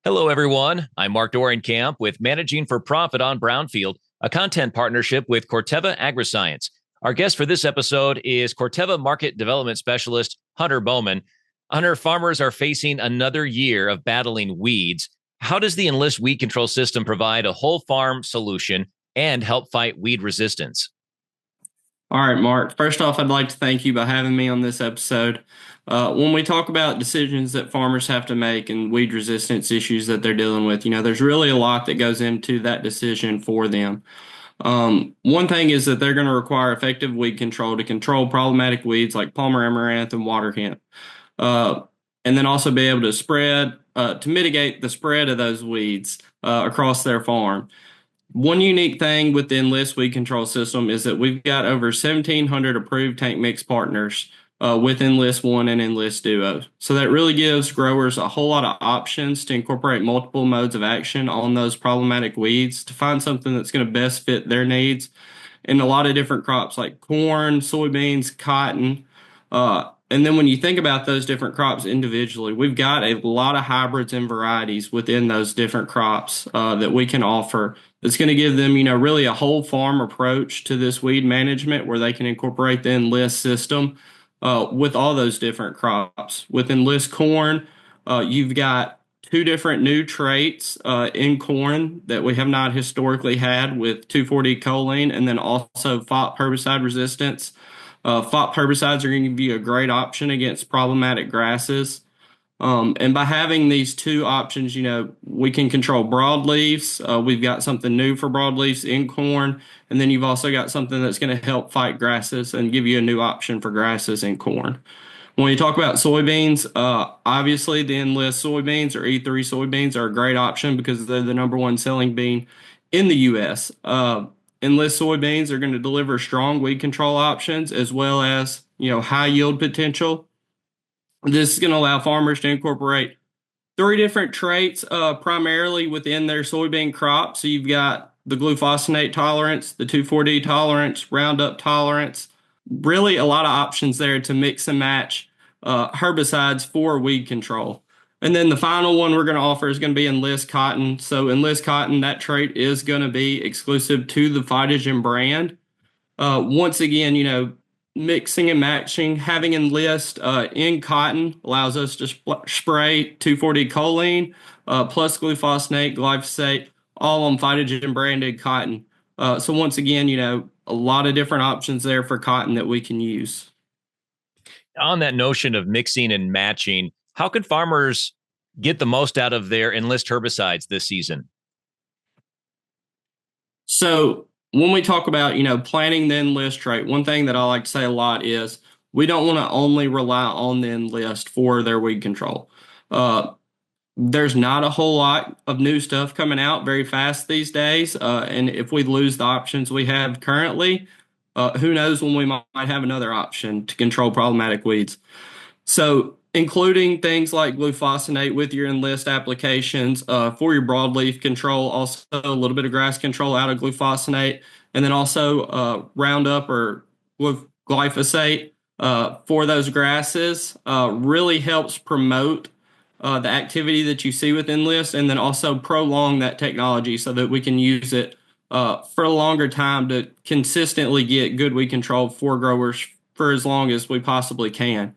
Hello, everyone. I'm Mark Dorenkamp with Managing for Profit on Brownfield, a content partnership with Corteva Agriscience. Our guest for this episode is Corteva Market Development Specialist Hunter Bowman. Hunter, farmers are facing another year of battling weeds. How does the Enlist weed control system provide a whole farm solution and help fight weed resistance? All right, Mark. First off, I'd like to thank you by having me on this episode. When we talk about decisions that farmers have to make and weed resistance issues that they're dealing with, there's really a lot that goes into that decision for them. One thing is that they're going to require effective weed control to control problematic weeds like Palmer amaranth and water hemp, uh, and then also be able to to mitigate the spread of those weeds across their farm. One unique thing with the Enlist weed control system is that we've got over 1,700 approved tank mix partners with Enlist One and Enlist Duo. So that really gives growers a whole lot of options to incorporate multiple modes of action on those problematic weeds to find something that's going to best fit their needs in a lot of different crops like corn, soybeans, cotton. And then when you think about those different crops individually, we've got a lot of hybrids and varieties within those different crops that we can offer. It's going to give them, really a whole farm approach to this weed management where they can incorporate the Enlist system with all those different crops. With Enlist corn, you've got two different new traits in corn that we have not historically had with 2,4-D choline and then also FOP herbicide resistance. FOP herbicides are going to give you a great option against problematic grasses. And by having these two options, we can control broadleaves. We've got something new for broadleaves in corn. And then you've also got something that's going to help fight grasses and give you a new option for grasses in corn. When you talk about soybeans, obviously the Enlist soybeans or E3 soybeans are a great option because they're the number one selling bean in the U.S. Enlist soybeans are going to deliver strong weed control options as well as, high yield potential. This is going to allow farmers to incorporate three different traits primarily within their soybean crop. So you've got the glufosinate tolerance, the 2,4-D tolerance, Roundup tolerance. Really a lot of options there to mix and match herbicides for weed control. And then the final one we're going to offer is going to be Enlist Cotton. So Enlist Cotton, that trait is going to be exclusive to the Phytogen brand. Once again, mixing and matching, having Enlist in cotton allows us to spray 2,4-D choline plus glufosinate, glyphosate, all on Phytogen branded cotton. So once again, a lot of different options there for cotton that we can use. On that notion of mixing and matching, how can farmers get the most out of their Enlist herbicides this season? So when we talk about, planting the Enlist trait, one thing that I like to say a lot is we don't want to only rely on the Enlist for their weed control. There's not a whole lot of new stuff coming out very fast these days. And if we lose the options we have currently, who knows when we might have another option to control problematic weeds. So including things like glufosinate with your Enlist applications for your broadleaf control, also a little bit of grass control out of glufosinate, and then also Roundup or glyphosate for those grasses really helps promote the activity that you see with Enlist and then also prolong that technology so that we can use it for a longer time to consistently get good weed control for growers for as long as we possibly can.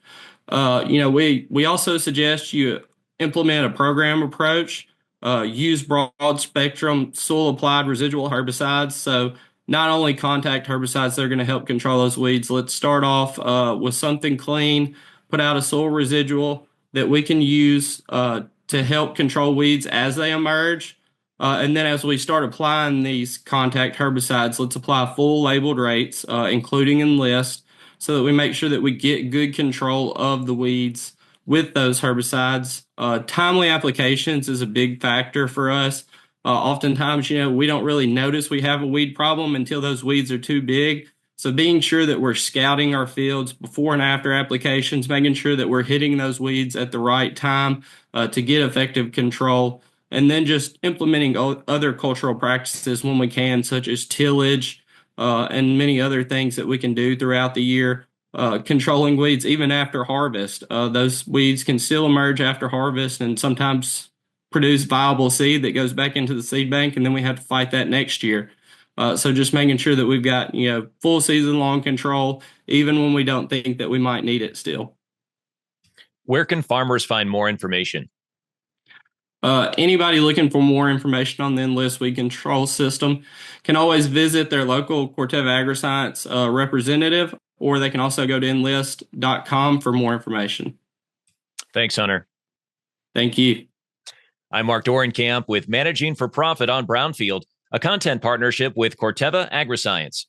We also suggest you implement a program approach, use broad spectrum soil applied residual herbicides. So not only contact herbicides that are going to help control those weeds. Let's start off with something clean, put out a soil residual that we can use to help control weeds as they emerge. And then as we start applying these contact herbicides, let's apply full labeled rates, including Enlist, so that we make sure that we get good control of the weeds with those herbicides. Timely applications is a big factor for us. Oftentimes, we don't really notice we have a weed problem until those weeds are too big. So being sure that we're scouting our fields before and after applications, making sure that we're hitting those weeds at the right time to get effective control, and then just implementing other cultural practices when we can, such as tillage and many other things that we can do throughout the year. Controlling weeds even after harvest. Those weeds can still emerge after harvest and sometimes produce viable seed that goes back into the seed bank, and then we have to fight that next year. So just making sure that we've got, full season long control, even when we don't think that we might need it still. Where can farmers find more information? Anybody looking for more information on the Enlist weed control system can always visit their local Corteva Agriscience representative, or they can also go to enlist.com for more information. Thanks, Hunter. Thank you. I'm Mark Dorenkamp with Managing for Profit on Brownfield, a content partnership with Corteva Agriscience.